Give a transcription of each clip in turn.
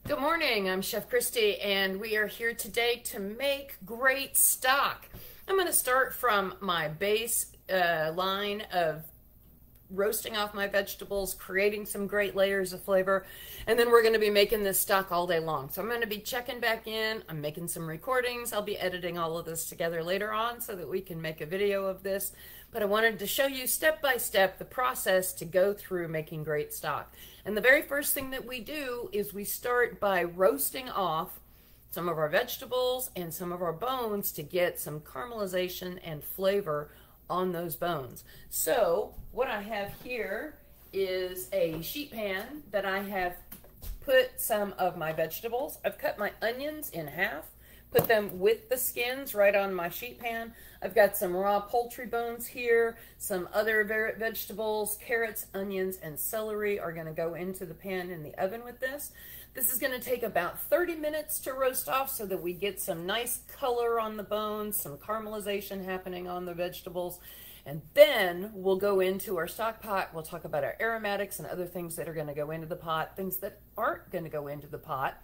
Good morning, I'm Chef Christy, and we are here today to make great stock. I'm going to start from my base line of roasting off my vegetables, creating some great layers of flavor, and then we're going to be making this stock all day long. So I'm going to be checking back in. I'm making some recordings. I'll be editing all of this together later on so that we can make a video of this. But I wanted to show you step by step the process to go through making great stock. And the very first thing that we do is we start by roasting off some of our vegetables and some of our bones to get some caramelization and flavor on those bones. So what I have here is a sheet pan that I have put some of my vegetables. I've cut my onions in half, put them with the skins right on my sheet pan. I've got some raw poultry bones here, some other vegetables, carrots, onions, and celery are going to go into the pan in the oven with this. This is going to take about 30 minutes to roast off so that we get some nice color on the bones, some caramelization happening on the vegetables. And then we'll go into our stock pot. We'll talk about our aromatics and other things that are going to go into the pot, things that aren't going to go into the pot,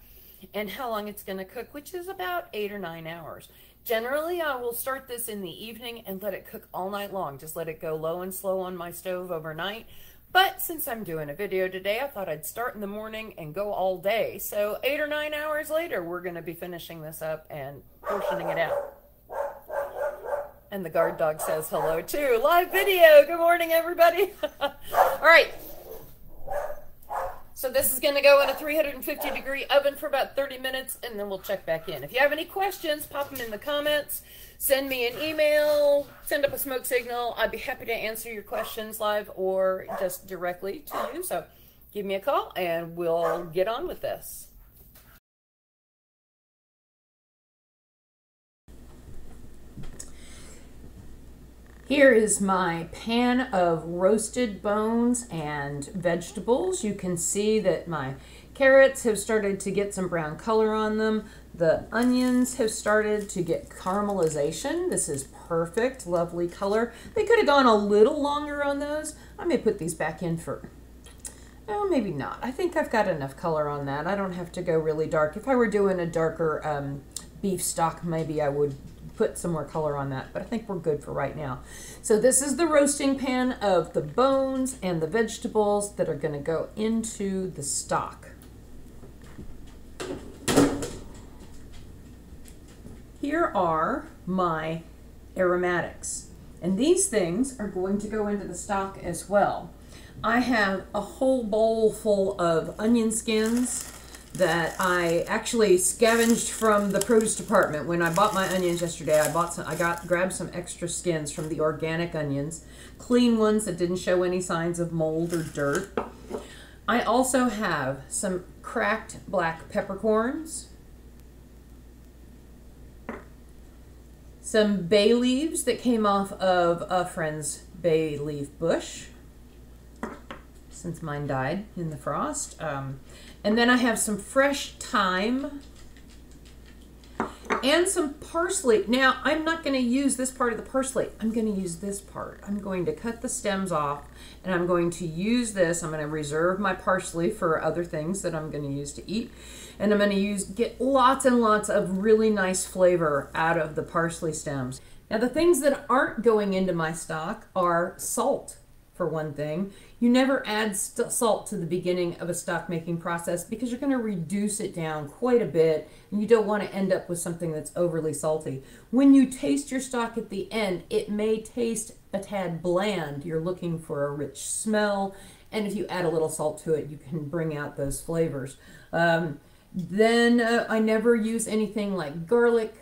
and how long it's going to cook, which is about 8 or 9 hours. Generally, I will start this in the evening and let it cook all night long. Just let it go low and slow on my stove overnight. But since I'm doing a video today, I thought I'd start in the morning and go all day. So 8 or 9 hours later, we're going to be finishing this up and portioning it out. And the guard dog says hello too. Live video. Good morning, everybody. All right. So this is going to go in a 350-degree oven for about 30 minutes, and then we'll check back in. If you have any questions, pop them in the comments. Send me an email. Send up a smoke signal. I'd be happy to answer your questions live or just directly to you. So give me a call, and we'll get on with this. Here is my pan of roasted bones and vegetables. You can see that my carrots have started to get some brown color on them. The onions have started to get caramelization. This is perfect, lovely color. They could have gone a little longer on those. I may put these back in for, oh, maybe not. I think I've got enough color on that. I don't have to go really dark. If I were doing a darker beef stock, maybe I would put some more color on that, but I think we're good for right now. So this is the roasting pan of the bones and the vegetables that are going to go into the stock. Here are my aromatics, and these things are going to go into the stock as well. I have a whole bowl full of onion skins that I actually scavenged from the produce department. When I bought my onions yesterday, grabbed some extra skins from the organic onions, clean ones that didn't show any signs of mold or dirt. I also have some cracked black peppercorns, some bay leaves that came off of a friend's bay leaf bush, since mine died in the frost. And then I have some fresh thyme and some parsley. Now, I'm not going to use this part of the parsley. I'm going to use this part. I'm going to cut the stems off, and I'm going to use this. I'm going to reserve my parsley for other things that I'm going to use to eat. And I'm going to get lots and lots of really nice flavor out of the parsley stems. Now, the things that aren't going into my stock are salt. For one thing, you never add salt to the beginning of a stock making process because you're going to reduce it down quite a bit, and you don't want to end up with something that's overly salty. When you taste your stock at the end, it may taste a tad bland. You're looking for a rich smell, and if you add a little salt to it, you can bring out those flavors. Then I never use anything like garlic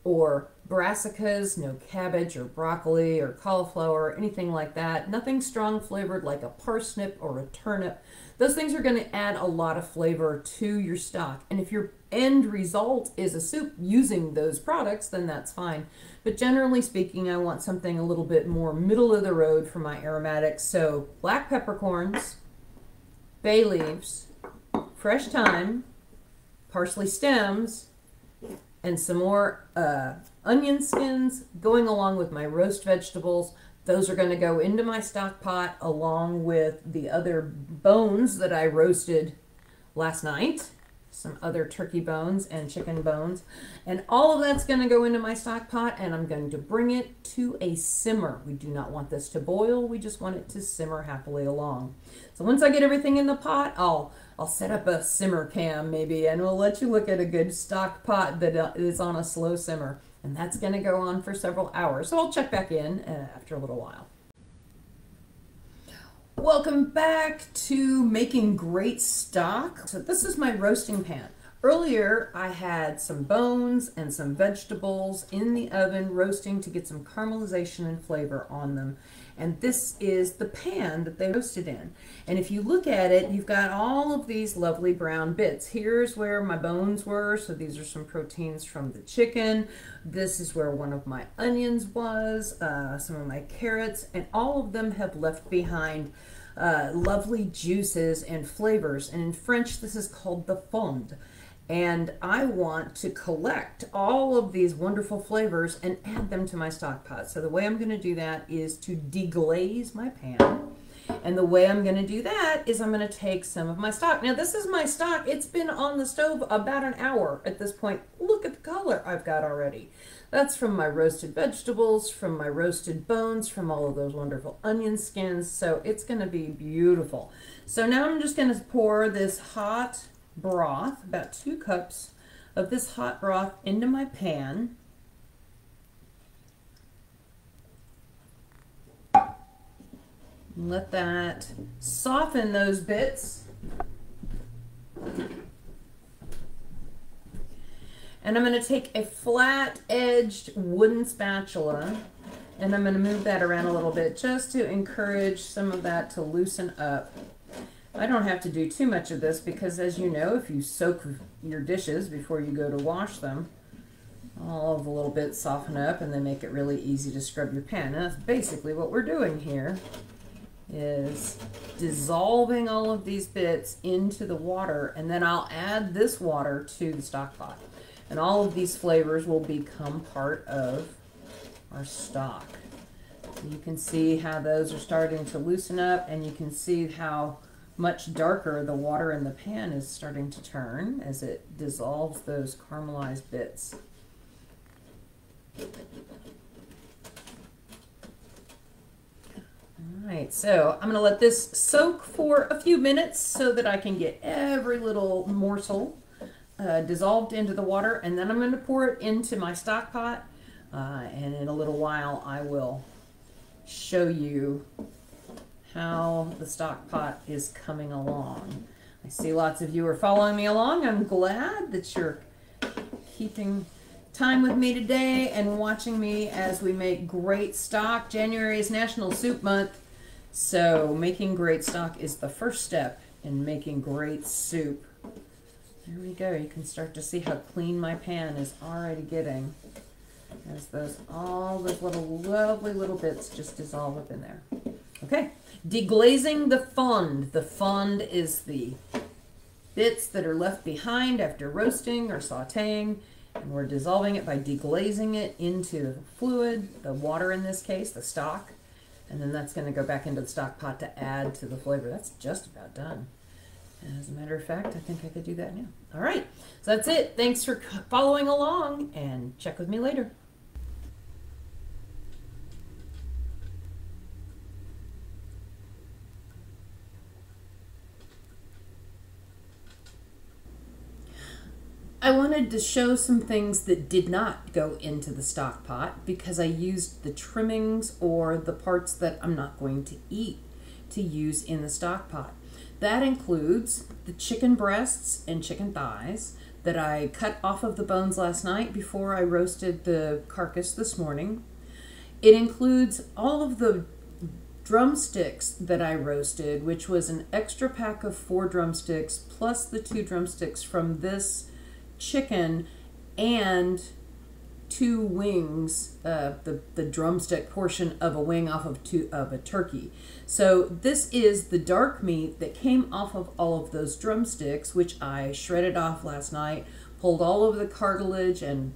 or brassicas, no cabbage or broccoli or cauliflower, anything like that. Nothing strong flavored like a parsnip or a turnip. Those things are going to add a lot of flavor to your stock. And if your end result is a soup using those products, then that's fine. But generally speaking, I want something a little bit more middle of the road for my aromatics. So black peppercorns, bay leaves, fresh thyme, parsley stems, and some more onion skins going along with my roast vegetables. Those are going to go into my stock pot along with the other bones that I roasted last night. some other turkey bones and chicken bones. And all of that's going to go into my stock pot, and I'm going to bring it to a simmer. We do not want this to boil. We just want it to simmer happily along. So once I get everything in the pot, I'll set up a simmer cam maybe, and we'll let you look at a good stock pot that is on a slow simmer. And that's going to go on for several hours. So I'll check back in after a little while. Welcome back to making great stock. So this is my roasting pan. Earlier I had some bones and some vegetables in the oven roasting to get some caramelization and flavor on them. And this is the pan that they roasted in. And if you look at it, you've got all of these lovely brown bits. Here's where my bones were. So these are some proteins from the chicken. This is where one of my onions was, some of my carrots, and all of them have left behind lovely juices and flavors. And in French, this is called the fond. And I want to collect all of these wonderful flavors and add them to my stock pot. So the way I'm going to do that is to deglaze my pan. And the way I'm going to do that is I'm going to take some of my stock. Now this is my stock. It's been on the stove about an hour at this point. Look at the color I've got already. That's from my roasted vegetables, from my roasted bones, from all of those wonderful onion skins. So it's going to be beautiful. So now I'm just going to pour this hot broth, about 2 cups of this hot broth into my pan. Let that soften those bits. And I'm going to take a flat-edged wooden spatula and I'm going to move that around a little bit just to encourage some of that to loosen up. I don't have to do too much of this because, as you know, if you soak your dishes before you go to wash them, all of the little bits soften up and they make it really easy to scrub your pan. And that's basically what we're doing here, is dissolving all of these bits into the water, and then I'll add this water to the stock pot. And all of these flavors will become part of our stock. You can see how those are starting to loosen up, and you can see how much darker the water in the pan is starting to turn as it dissolves those caramelized bits. Alright, so I'm going to let this soak for a few minutes so that I can get every little morsel dissolved into the water, and then I'm going to pour it into my stock pot, and in a little while I will show you how the stock pot is coming along. I see lots of you are following me along. I'm glad that you're keeping time with me today and watching me as we make great stock. January is National Soup Month, so making great stock is the first step in making great soup. There we go. You can start to see how clean my pan is already getting as all those little lovely little bits just dissolve up in there. Okay, deglazing the fond. The fond is the bits that are left behind after roasting or sauteing, and we're dissolving it by deglazing it into the fluid, the water in this case, the stock, and then that's going to go back into the stock pot to add to the flavor. That's just about done. As a matter of fact, I think I could do that now. All right, so that's it. Thanks for following along, and check with me later. I wanted to show some things that did not go into the stock pot because I used the trimmings or the parts that I'm not going to eat to use in the stock pot. That includes the chicken breasts and chicken thighs that I cut off of the bones last night before I roasted the carcass this morning. It includes all of the drumsticks that I roasted, which was an extra pack of 4 drumsticks plus the 2 drumsticks from this chicken and 2 wings, the drumstick portion of a wing off of a turkey. So this is the dark meat that came off of all of those drumsticks, which I shredded off last night, pulled all of the cartilage and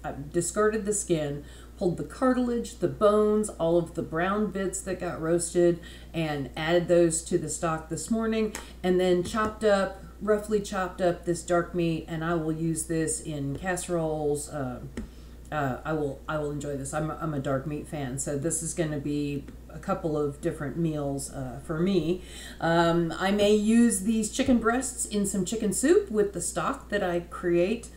I discarded the skin, pulled the cartilage, the bones, all of the brown bits that got roasted, and added those to the stock this morning, and then chopped up roughly chopped up this dark meat, and I will use this in casseroles. I will enjoy this. I'm a dark meat fan, so this is going to be a couple of different meals for me. I may use these chicken breasts in some chicken soup with the stock that I create.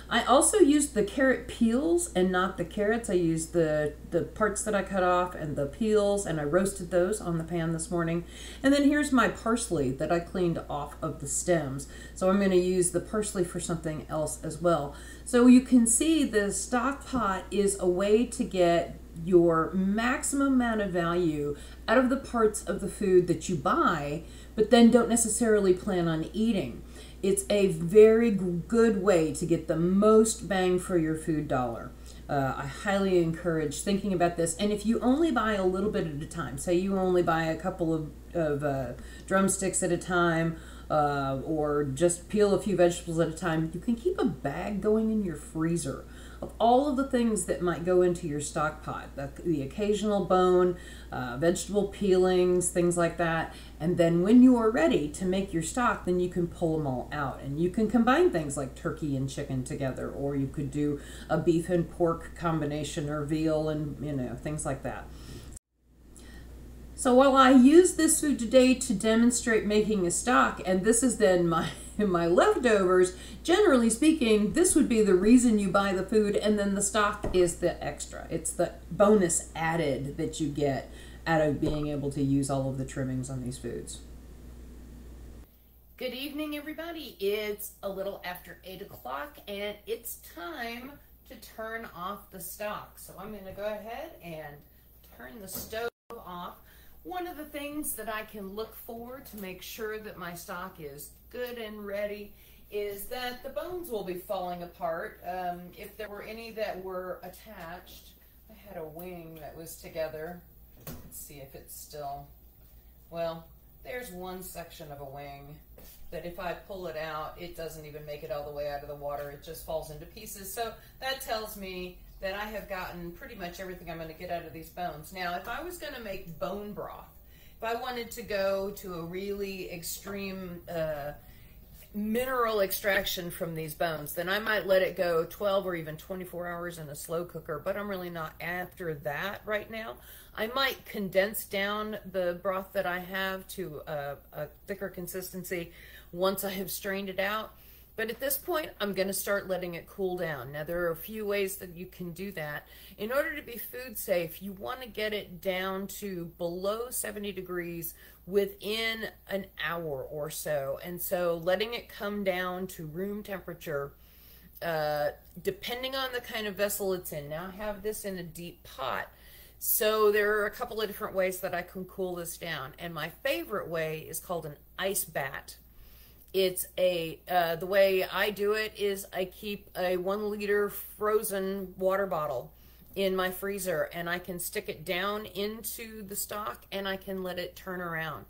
I also used the carrot peels and not the carrots. I used the parts that I cut off and the peels, and I roasted those on the pan this morning. And then here's my parsley that I cleaned off of the stems. So I'm going to use the parsley for something else as well. So you can see the stock pot is a way to get your maximum amount of value out of the parts of the food that you buy, but then don't necessarily plan on eating. It's a very good way to get the most bang for your food dollar. I highly encourage thinking about this. And if you only buy a little bit at a time, say you only buy a couple of drumsticks at a time, or just peel a few vegetables at a time, you can keep a bag going in your freezer of all of the things that might go into your stock pot, the occasional bone, vegetable peelings, things like that. And then when you are ready to make your stock, then you can pull them all out. And you can combine things like turkey and chicken together, or you could do a beef and pork combination, or veal and, things like that. So while I use this food today to demonstrate making a stock, and this is then my leftovers, generally speaking, this would be the reason you buy the food, and then the stock is the extra. It's the bonus added that you get out of being able to use all of the trimmings on these foods. Good evening, everybody. It's a little after 8 o'clock, and it's time to turn off the stock. So I'm going to go ahead and turn the stove off. One of the things that I can look for to make sure that my stock is good and ready is that the bones will be falling apart. If there were any that were attached, I had a wing that was together. Let's see if it's still, well, there's one section of a wing that if I pull it out, it doesn't even make it all the way out of the water. It just falls into pieces. So that tells me that I have gotten pretty much everything I'm going to get out of these bones. Now, if I was going to make bone broth, if I wanted to go to a really extreme mineral extraction from these bones, then I might let it go 12 or even 24 hours in a slow cooker, but I'm really not after that right now. I might condense down the broth that I have to a thicker consistency once I have strained it out. But at this point, I'm going to start letting it cool down. Now, there are a few ways that you can do that. In order to be food safe, you want to get it down to below 70 degrees within an hour or so. And so letting it come down to room temperature, depending on the kind of vessel it's in. Now, I have this in a deep pot. So there are a couple of different ways that I can cool this down. And my favorite way is called an ice bat. It's the way I do it is I keep a 1 liter frozen water bottle in my freezer, and I can stick it down into the stock and I can let it turn around.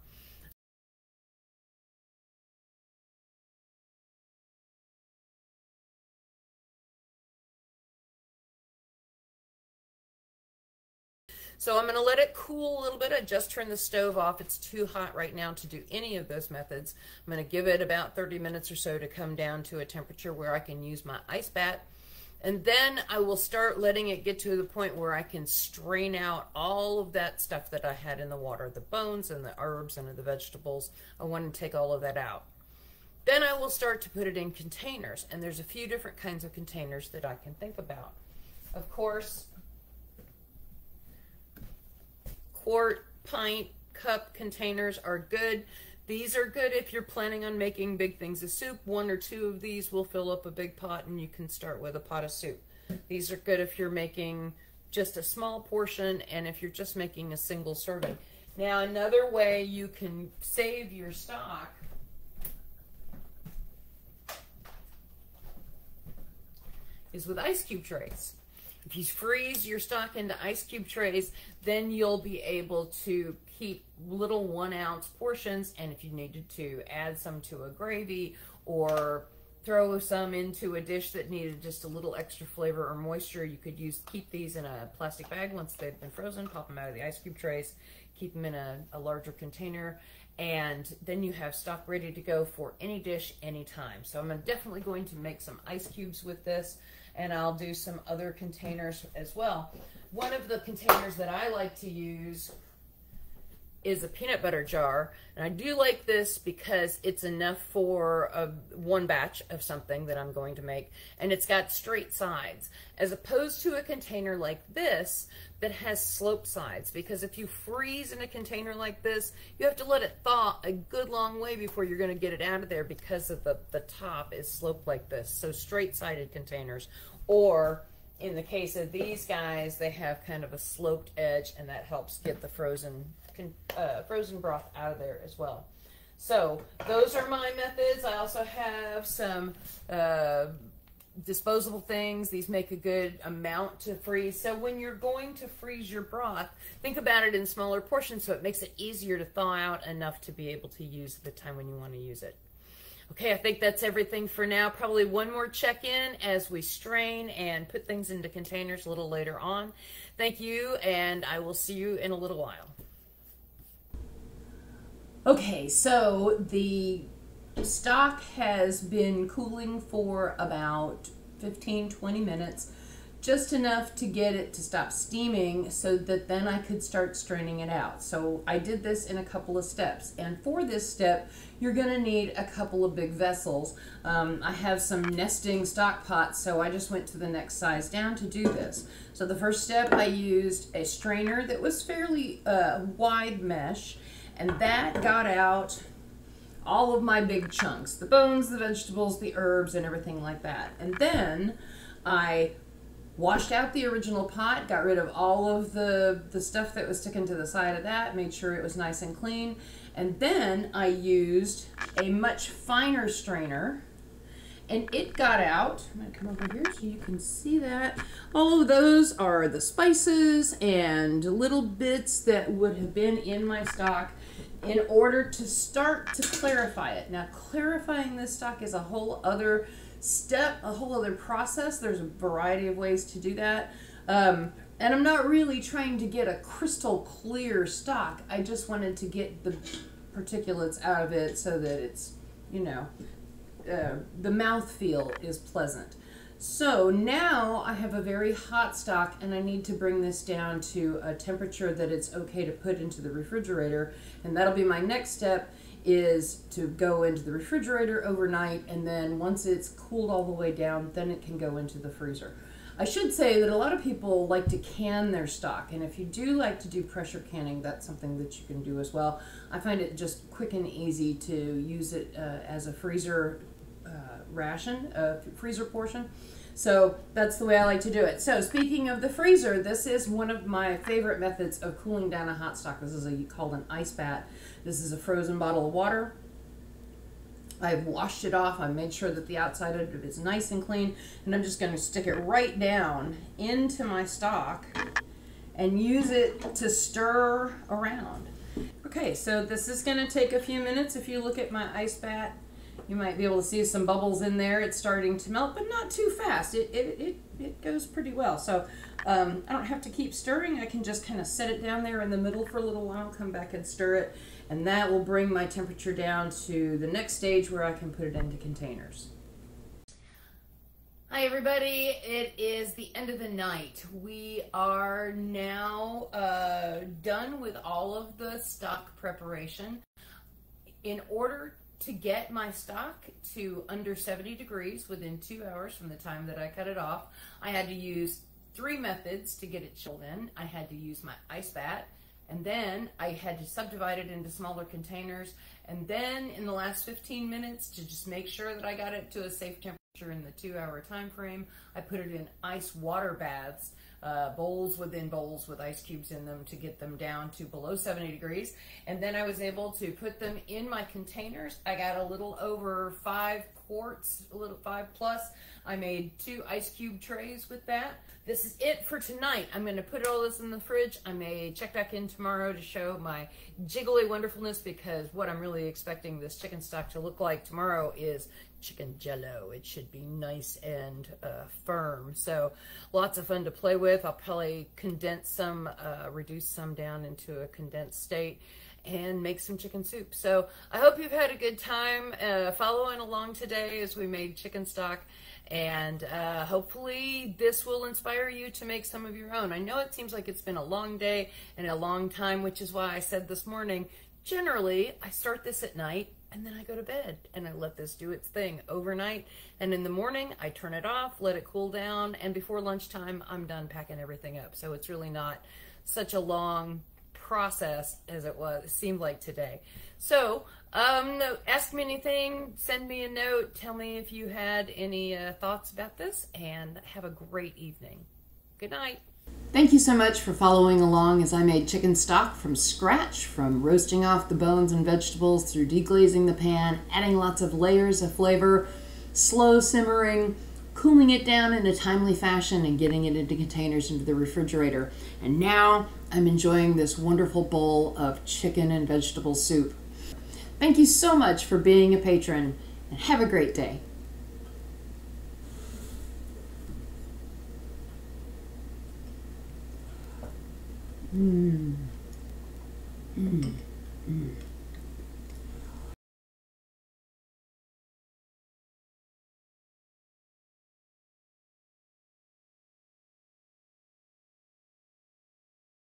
So I'm going to let it cool a little bit. I just turned the stove off. It's too hot right now to do any of those methods. I'm going to give it about 30 minutes or so to come down to a temperature where I can use my ice bat. And then I will start letting it get to the point where I can strain out all of that stuff that I had in the water, the bones and the herbs and the vegetables. I want to take all of that out. Then I will start to put it in containers. And there's a few different kinds of containers that I can think about. Of course, quart, pint, cup containers are good. These are good if you're planning on making big things of soup. 1 or 2 of these will fill up a big pot, and you can start with a pot of soup. These are good if you're making just a small portion and if you're just making a single serving. Now, another way you can save your stock is with ice cube trays. If you freeze your stock into ice cube trays, then you'll be able to keep little 1 ounce portions, and if you needed to add some to a gravy or throw some into a dish that needed just a little extra flavor or moisture, you could keep these in a plastic bag once they've been frozen, pop them out of the ice cube trays, keep them in a larger container, and then you have stock ready to go for any dish, anytime. So I'm definitely going to make some ice cubes with this, and I'll do some other containers as well. One of the containers that I like to use is a peanut butter jar, and I do like this because it's enough for one batch of something that I'm going to make, and it's got straight sides, as opposed to a container like this that has sloped sides, because if you freeze in a container like this, you have to let it thaw a good long way before you're going to get it out of there, because of the top is sloped like this. So straight-sided containers, or in the case of these guys, they have kind of a sloped edge, and that helps get the frozen broth out of there as well. So those are my methods. I also have some disposable things. These make a good amount to freeze. So when you're going to freeze your broth, think about it in smaller portions so it makes it easier to thaw out enough to be able to use at the time when you want to use it. Okay, I think that's everything for now. Probably one more check-in as we strain and put things into containers a little later on. Thank you, and I will see you in a little while. Okay, so the stock has been cooling for about 15-20 minutes, just enough to get it to stop steaming so that then I could start straining it out. So I did this in a couple of steps, and for this step you're going to need a couple of big vessels. I have some nesting stock pots, so I just went to the next size down to do this. So the first step, I used a strainer that was fairly wide mesh, and that got out all of my big chunks, the bones, the vegetables, the herbs, and everything like that. And then I washed out the original pot, got rid of all of the stuff that was sticking to the side of that, made sure it was nice and clean. And then I used a much finer strainer, and it got out, I'm going to come over here so you can see that. All of those are the spices and little bits that would have been in my stock in order to start to clarify it. Now, clarifying this stock is a whole other step, a whole other process. There's a variety of ways to do that. And I'm not really trying to get a crystal clear stock. I just wanted to get the particulates out of it so that it's, you know, the mouthfeel is pleasant. So now I have a very hot stock, and I need to bring this down to a temperature that it's okay to put into the refrigerator, and that'll be my next step, is to go into the refrigerator overnight, and then once it's cooled all the way down, then it can go into the freezer. I should say that a lot of people like to can their stock, and if you do like to do pressure canning, that's something that you can do as well. I find it just quick and easy to use it as a freezer freezer portion. So that's the way I like to do it. So speaking of the freezer, this is one of my favorite methods of cooling down a hot stock. This is called an ice bath. This is a frozen bottle of water. I've washed it off. I made sure that the outside of it is nice and clean, and I'm just going to stick it right down into my stock and use it to stir around. Okay, so this is going to take a few minutes. If you look at my ice bath, you might be able to see some bubbles in there. It's starting to melt, but not too fast. It goes pretty well. So I don't have to keep stirring. I can just kind of set it down there in the middle for a little while, come back and stir it, and that will bring my temperature down to the next stage where I can put it into containers. Hi everybody, it is the end of the night. We are now done with all of the stock preparation. In order to get my stock to under 70 degrees within 2 hours from the time that I cut it off, I had to use 3 methods to get it chilled in. I had to use my ice bath, and then I had to subdivide it into smaller containers, and then in the last 15 minutes, to just make sure that I got it to a safe temperature in the 2-hour time frame, I put it in ice water baths, bowls within bowls with ice cubes in them to get them down to below 70 degrees. And then I was able to put them in my containers. I got a little over 5 quarts, a little 5+. I made 2 ice cube trays with that. This is it for tonight. I'm going to put all this in the fridge. I may check back in tomorrow to show my jiggly wonderfulness, because what I'm really expecting this chicken stock to look like tomorrow is chicken jello. It should be nice and firm. So lots of fun to play with. I'll probably condense some, reduce some down into a condensed state, and make some chicken soup. So I hope you've had a good time following along today as we made chicken stock, and hopefully this will inspire you to make some of your own. I know it seems like it's been a long day and a long time, which is why I said this morning, generally I start this at night and then I go to bed and I let this do its thing overnight, and in the morning I turn it off, let it cool down, and before lunchtime I'm done packing everything up. So it's really not such a long process as it seemed like today. So ask me anything, send me a note, tell me if you had any thoughts about this, and have a great evening. Good night. Thank you so much for following along as I made chicken stock from scratch, from roasting off the bones and vegetables through deglazing the pan, adding lots of layers of flavor, slow simmering, cooling it down in a timely fashion, and getting it into containers into the refrigerator. And now I'm enjoying this wonderful bowl of chicken and vegetable soup. Thank you so much for being a patron, and have a great day. Mmm. Mmm. Mmm.